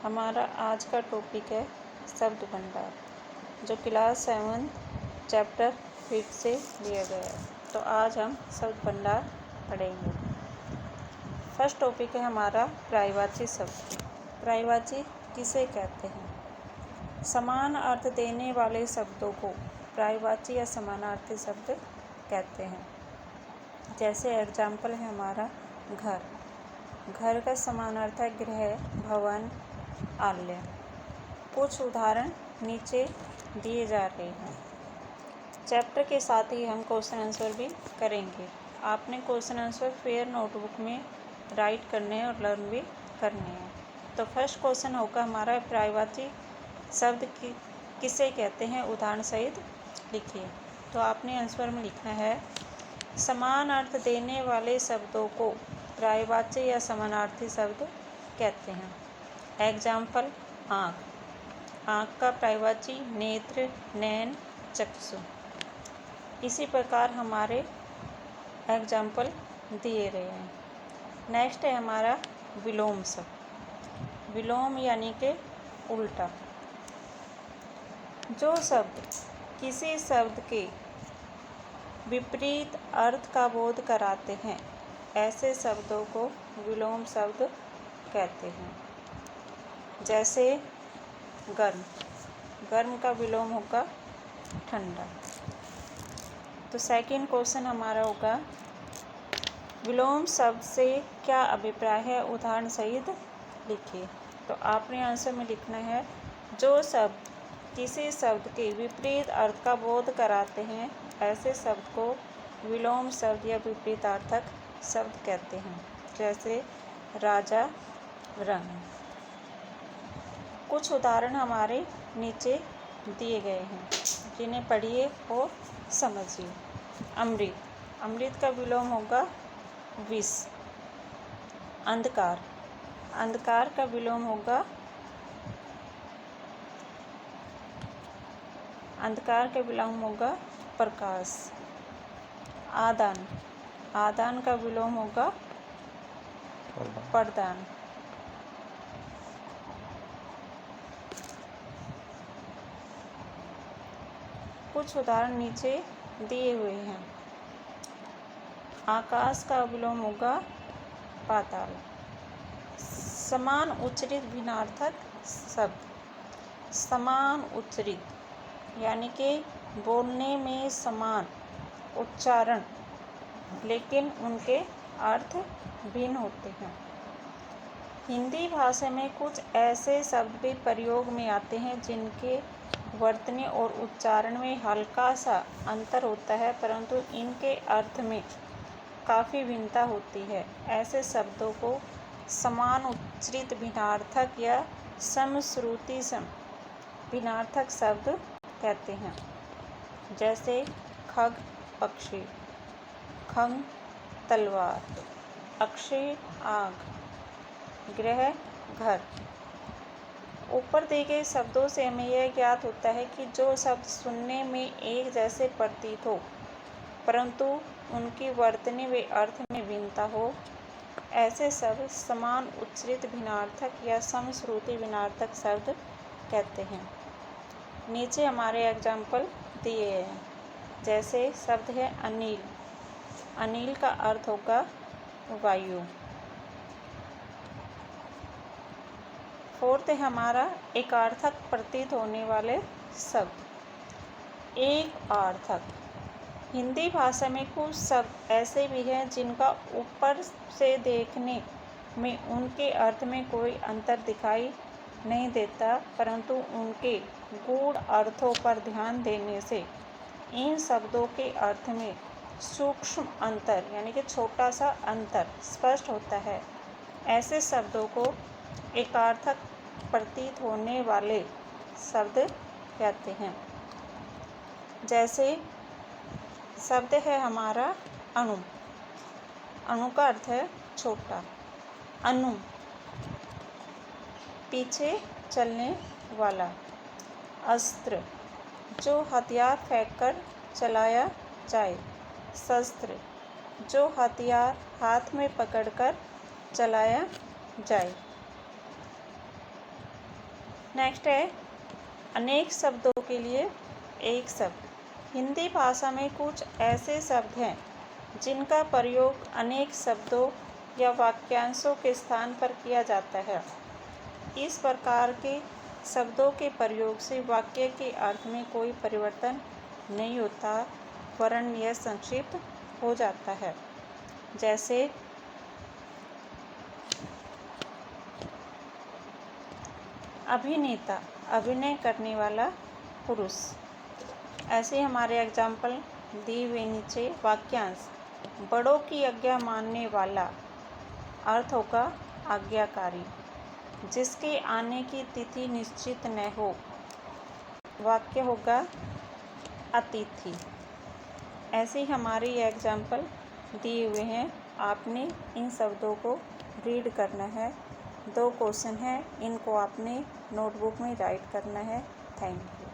हमारा आज का टॉपिक है शब्द भंडार, जो क्लास 7 चैप्टर 5 से लिया गया है। तो आज हम शब्द भंडार पढ़ेंगे। फर्स्ट टॉपिक है हमारा पर्यायवाची शब्द। पर्यायवाची किसे कहते हैं? समान अर्थ देने वाले शब्दों को पर्यायवाची या समानार्थी शब्द कहते हैं। जैसे एग्जाम्पल है हमारा घर। घर का समानार्थ है गृह, भवन, आलय। कुछ उदाहरण नीचे दिए जा रहे हैं। चैप्टर के साथ ही हम क्वेश्चन आंसर भी करेंगे। आपने क्वेश्चन आंसर फेयर नोटबुक में राइट करने हैं और लर्न भी करने हैं। तो फर्स्ट क्वेश्चन होगा हमारा पर्यायवाची शब्द किसे कहते हैं, उदाहरण सहित लिखिए। तो आपने आंसर में लिखना है समान अर्थ देने वाले शब्दों को पर्यायवाची या समानार्थी शब्द कहते हैं। एग्जाम्पल आँख। आँख का पर्यायवाची नेत्र, नैन, चक्षु। इसी प्रकार हमारे एग्जाम्पल दिए गए हैं। नेक्स्ट है हमारा विलोम शब्द। विलोम यानी कि उल्टा। जो शब्द किसी शब्द के विपरीत अर्थ का बोध कराते हैं, ऐसे शब्दों को विलोम शब्द कहते हैं। जैसे गर्म। गर्म का विलोम होगा ठंडा। तो सेकंड क्वेश्चन हमारा होगा विलोम शब्द से क्या अभिप्राय है, उदाहरण सहित लिखिए। तो आपने आंसर में लिखना है जो शब्द किसी शब्द के विपरीत अर्थ का बोध कराते हैं, ऐसे शब्द को विलोम शब्द या विपरीतार्थक शब्द कहते हैं। जैसे राजा, रंग। कुछ उदाहरण हमारे नीचे दिए गए हैं, जिन्हें पढ़िए और समझिए। अमृत। अमृत का विलोम होगा विष। अंधकार। अंधकार का विलोम होगा प्रकाश। आदान। आदान का विलोम होगा प्रदान। कुछ उदाहरण नीचे दिए हुए हैं। आकाश का विलोम होगा पाताल। समान उच्चरित भिन्नार्थक शब्द। समान उच्चरित यानी कि बोलने में समान उच्चारण, लेकिन उनके अर्थ भिन्न होते हैं। हिंदी भाषा में कुछ ऐसे शब्द भी प्रयोग में आते हैं जिनके वर्तने और उच्चारण में हल्का सा अंतर होता है, परंतु इनके अर्थ में काफ़ी भिन्नता होती है। ऐसे शब्दों को समान उच्चरित भिन्नार्थक या समश्रुति भिन्नार्थक शब्द कहते हैं। जैसे खग, पक्षी, खंग, तलवार, अक्षय, आग, गृह, घर। ऊपर दिए गए शब्दों से हमें यह ज्ञात होता है कि जो शब्द सुनने में एक जैसे प्रतीत हो, परंतु उनकी वर्तनी व अर्थ में भिन्नता हो, ऐसे शब्द समान उच्चरित भिन्नार्थक या समश्रुति भिन्नार्थक शब्द कहते हैं। नीचे हमारे एग्जाम्पल दिए हैं। जैसे शब्द है अनिल। अनिल का अर्थ होगा वायु। फोर्थ है हमारा एकार्थक प्रतीत होने वाले शब्द। एक अर्थक। हिंदी भाषा में कुछ शब्द ऐसे भी हैं जिनका ऊपर से देखने में उनके अर्थ में कोई अंतर दिखाई नहीं देता, परंतु उनके गूढ़ अर्थों पर ध्यान देने से इन शब्दों के अर्थ में सूक्ष्म अंतर यानी कि छोटा सा अंतर स्पष्ट होता है। ऐसे शब्दों को एकार्थक प्रतीत होने वाले शब्द कहते हैं। जैसे शब्द है हमारा अणु। अणु का अर्थ है छोटा। अनु, पीछे चलने वाला। अस्त्र, जो हथियार फेंककर चलाया जाए। शस्त्र, जो हथियार हाथ में पकड़कर चलाया जाए। नेक्स्ट है अनेक शब्दों के लिए एक शब्द। हिंदी भाषा में कुछ ऐसे शब्द हैं जिनका प्रयोग अनेक शब्दों या वाक्यांशों के स्थान पर किया जाता है। इस प्रकार के शब्दों के प्रयोग से वाक्य के अर्थ में कोई परिवर्तन नहीं होता, वरन यह संक्षिप्त हो जाता है। जैसे अभिनेता, अभिनय करने वाला पुरुष। ऐसे हमारे एग्जाम्पल दिए हुए नीचे। वाक्यांश, बड़ों की आज्ञा मानने वाला, अर्थ होगा आज्ञाकारी। जिसके आने की तिथि निश्चित न हो, वाक्य होगा अतिथि। ऐसे ही हमारे ये एग्जाम्पल दिए हुए हैं, आपने इन शब्दों को रीड करना है। 2 क्वेश्चन हैं, इनको आपने नोटबुक में राइट करना है। Thank you.